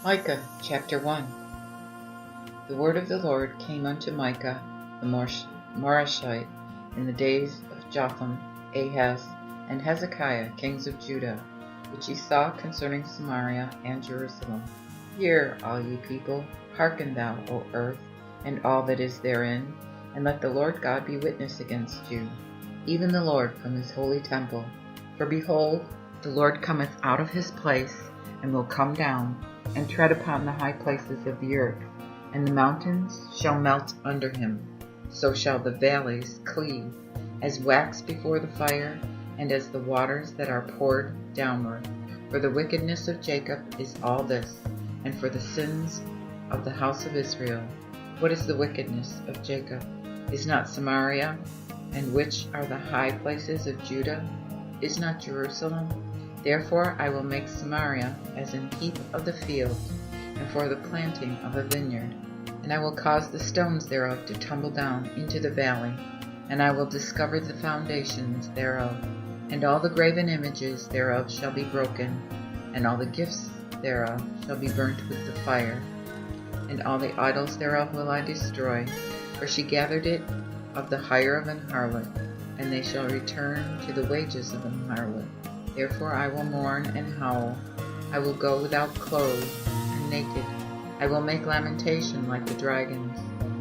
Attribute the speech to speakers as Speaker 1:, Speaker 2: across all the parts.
Speaker 1: Micah chapter 1. The word of the Lord came unto Micah the Morashite in the days of Jotham, Ahaz, and Hezekiah, kings of Judah, which he saw concerning Samaria and Jerusalem. Hear, all ye people, hearken thou, O earth, and all that is therein, and let the Lord God be witness against you, even the Lord from his holy temple. For behold, the Lord cometh out of his place, and will come down, and tread upon the high places of the earth, and the mountains shall melt under him. So shall the valleys cleave, as wax before the fire, and as the waters that are poured downward. For the wickedness of Jacob is all this, and for the sins of the house of Israel. What is the wickedness of Jacob? Is not Samaria? And which are the high places of Judah? Is not Jerusalem? Therefore I will make Samaria as an heap of the field, and for the planting of a vineyard. And I will cause the stones thereof to tumble down into the valley, and I will discover the foundations thereof. And all the graven images thereof shall be broken, and all the gifts thereof shall be burnt with the fire. And all the idols thereof will I destroy, for she gathered it of the hire of an harlot, and they shall return to the wages of an harlot. Therefore I will mourn and howl. I will go without clothes and naked. I will make lamentation like the dragons,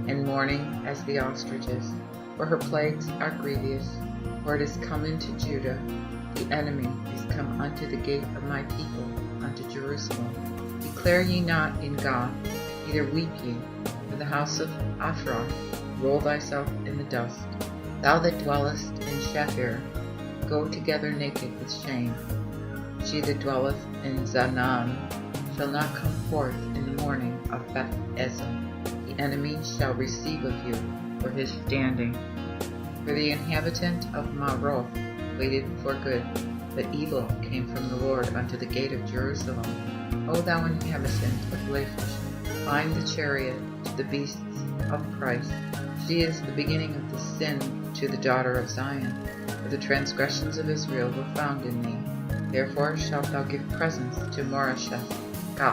Speaker 1: and mourning as the ostriches. For her plagues are grievous, for it is come into Judah. The enemy is come unto the gate of my people, unto Jerusalem. Declare ye not in Gath, neither weep ye, for the house of Ephraim. Roll thyself in the dust. Thou that dwellest in Shaphir, go together naked with shame. She that dwelleth in Zaanan shall not come forth in the morning of Beth-ezel. The enemy shall receive of you for his standing. For the inhabitant of Maroth waited for good, but evil came from the Lord unto the gate of Jerusalem. O thou inhabitant of Lachish, bind the chariot to the beasts of price. She is the beginning of the sin to the daughter of Zion. For the transgressions of Israel were found in me. Therefore shalt thou give presents to Morasheth. The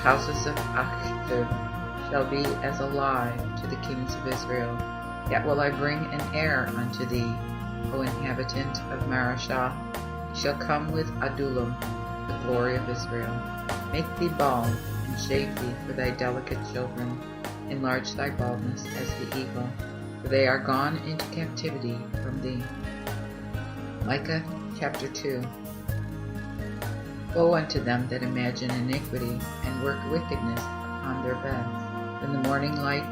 Speaker 1: houses of Achzib shall be as a lie to the kings of Israel. Yet will I bring an heir unto thee, O inhabitant of Marashah. He shall come with Adullam, the glory of Israel. Make thee bald, and shave thee for thy delicate children. Enlarge thy baldness as the eagle, for they are gone into captivity from thee. Micah chapter 2. Woe unto them that imagine iniquity, and work wickedness upon their beds. When the morning light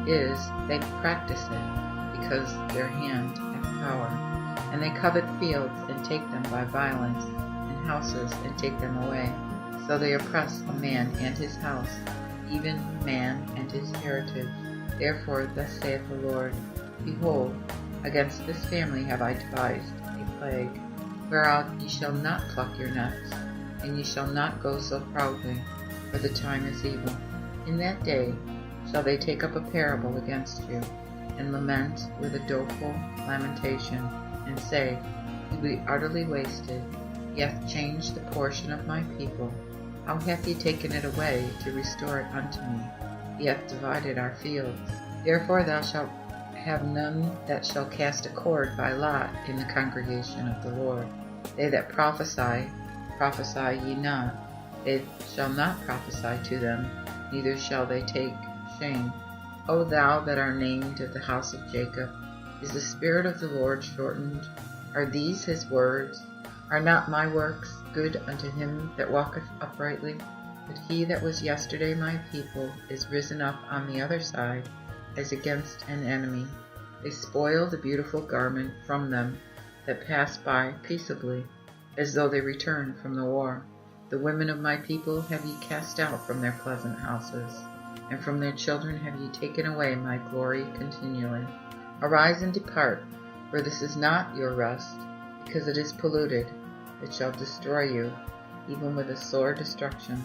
Speaker 1: is, they practice it, because their hand hath power. And they covet fields, and take them by violence, and houses, and take them away. So they oppress a man and his house, even man and his heritage. Therefore thus saith the Lord, Behold, against this family have I devised a plague, whereof ye shall not pluck your nuts, and ye shall not go so proudly, for the time is evil. In that day shall they take up a parable against you, and lament with a doleful lamentation, and say, He be utterly wasted. He hath changed the portion of my people. How hath he taken it away to restore it unto me? He hath divided our fields. Therefore thou shalt have none that shall cast a cord by lot in the congregation of the Lord. They that prophesy, prophesy ye not. They shall not prophesy to them, neither shall they take shame. O thou that art named of the house of Jacob, is the spirit of the Lord shortened? Are these his words? Are not my works good unto him that walketh uprightly? But he that was yesterday my people is risen up on the other side, as against an enemy. They spoil the beautiful garment from them that pass by peaceably, as though they returned from the war. The women of my people have ye cast out from their pleasant houses, and from their children have ye taken away my glory continually. Arise and depart, for this is not your rest, because it is polluted. It shall destroy you, even with a sore destruction.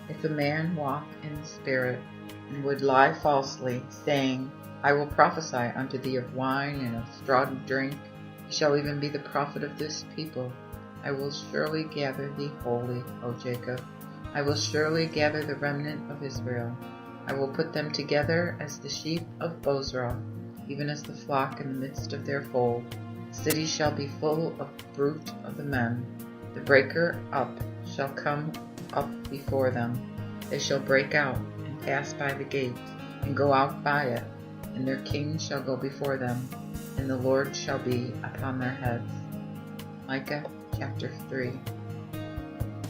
Speaker 1: If a man walk in the spirit, and would lie falsely, saying, I will prophesy unto thee of wine and of straw drink, he shall even be the prophet of this people. I will surely gather thee wholly, O Jacob, I will surely gather the remnant of Israel. I will put them together as the sheep of Bozrah, even as the flock in the midst of their fold. The city shall be full of fruit of the men. The breaker up shall come up before them. They shall break out and pass by the gate, and go out by it, and their king shall go before them, and the Lord shall be upon their heads. Micah chapter 3.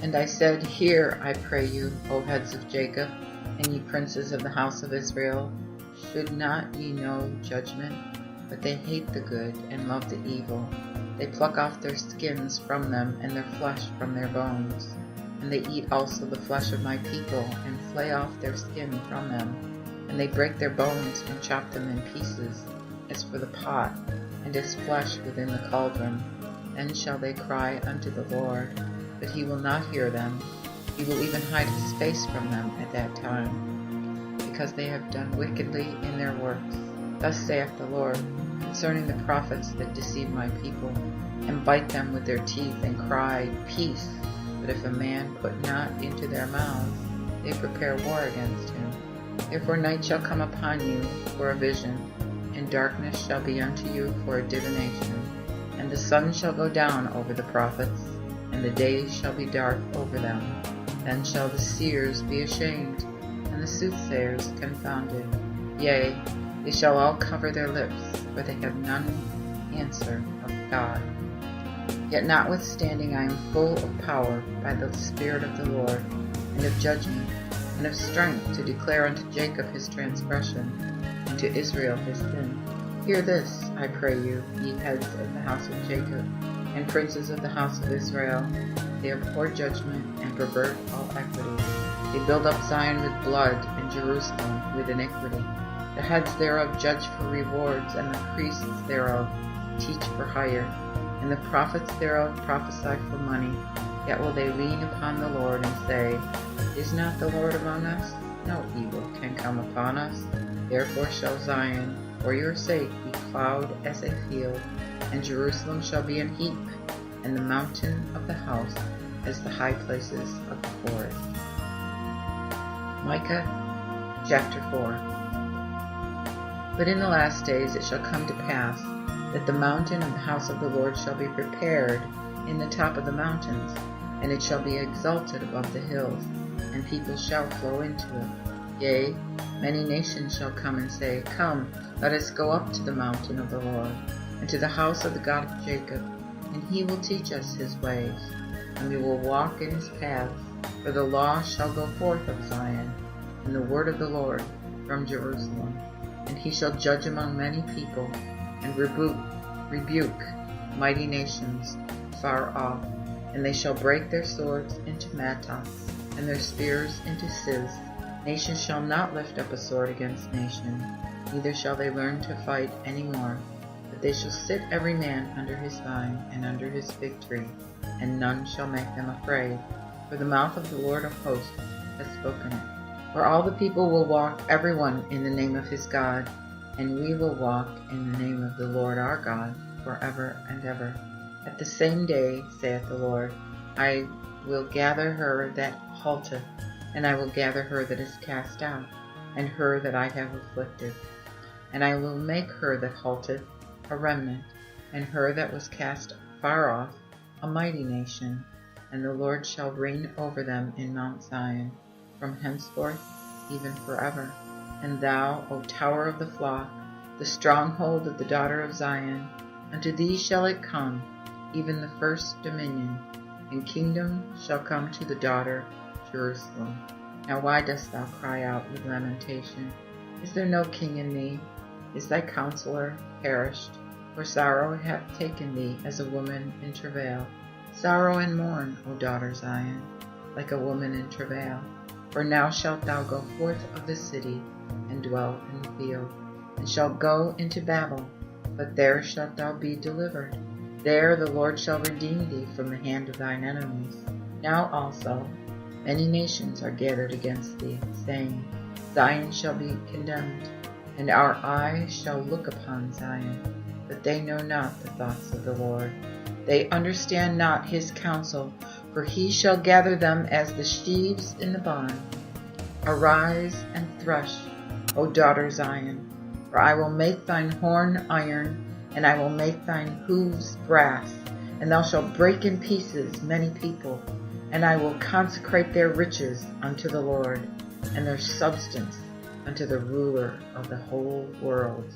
Speaker 1: And I said, Hear, I pray you, O heads of Jacob, and ye princes of the house of Israel. Should not ye know judgment? But they hate the good and love the evil. They pluck off their skins from them, and their flesh from their bones. And they eat also the flesh of my people, and flay off their skin from them. And they break their bones, and chop them in pieces, as for the pot, and as flesh within the cauldron. Then shall they cry unto the Lord, but he will not hear them. He will even hide his face from them at that time, because they have done wickedly in their works. Thus saith the Lord, concerning the prophets that deceive my people, and bite them with their teeth, and cry, Peace! But if a man put not into their mouths, they prepare war against him. Therefore night shall come upon you for a vision, and darkness shall be unto you for a divination. And the sun shall go down over the prophets, and the day shall be dark over them. Then shall the seers be ashamed, and the soothsayers confounded. Yea, they shall all cover their lips, for they have none answer of God. Yet notwithstanding I am full of power by the Spirit of the Lord, and of judgment, and of strength to declare unto Jacob his transgression, and to Israel his sin. Hear this, I pray you, ye heads of the house of Jacob, and princes of the house of Israel. They abhor judgment, and pervert all equity. They build up Zion with blood, and Jerusalem with iniquity. The heads thereof judge for rewards, and the priests thereof teach for hire, and the prophets thereof prophesy for money. Yet will they lean upon the Lord, and say, Is not the Lord among us? No evil can come upon us. Therefore shall Zion, for your sake, be plowed as a field, and Jerusalem shall be an heap, and the mountain of the house as the high places of the forest. Micah chapter 4. But in the last days it shall come to pass that the mountain of the house of the Lord shall be prepared in the top of the mountains, and it shall be exalted above the hills, and people shall flow into it. Yea, many nations shall come and say, Come, let us go up to the mountain of the Lord, and to the house of the God of Jacob, and he will teach us his ways, and we will walk in his paths. For the law shall go forth of Zion, and the word of the Lord from Jerusalem. And he shall judge among many people, and rebuke mighty nations far off. And they shall break their swords into mattocks, and their spears into sieves. Nation shall not lift up a sword against nation, neither shall they learn to fight any more. But they shall sit every man under his vine, and under his fig tree, and none shall make them afraid. For the mouth of the Lord of hosts has spoken it. For all the people will walk every one in the name of his God, and we will walk in the name of the Lord our God forever and ever. At the same day, saith the Lord, I will gather her that halteth, and I will gather her that is cast out, and her that I have afflicted. And I will make her that halteth a remnant, and her that was cast far off a mighty nation. And the Lord shall reign over them in Mount Zion, from henceforth even forever. And thou, O tower of the flock, the stronghold of the daughter of Zion, unto thee shall it come, even the first dominion, and kingdom shall come to the daughter Jerusalem. Now why dost thou cry out with lamentation? Is there no king in thee? Is thy counselor perished? For sorrow hath taken thee as a woman in travail. Sorrow and mourn, O daughter Zion, like a woman in travail. For now shalt thou go forth of the city, and dwell in the field, and shalt go into Babel, but there shalt thou be delivered. There the Lord shall redeem thee from the hand of thine enemies. Now also many nations are gathered against thee, saying, Zion shall be condemned, and our eyes shall look upon Zion. But they know not the thoughts of the Lord. They understand not his counsel, for he shall gather them as the sheaves in the barn. Arise and thresh, O daughter Zion, for I will make thine horn iron, and I will make thine hooves brass, and thou shalt break in pieces many people, and I will consecrate their riches unto the Lord, and their substance unto the ruler of the whole world.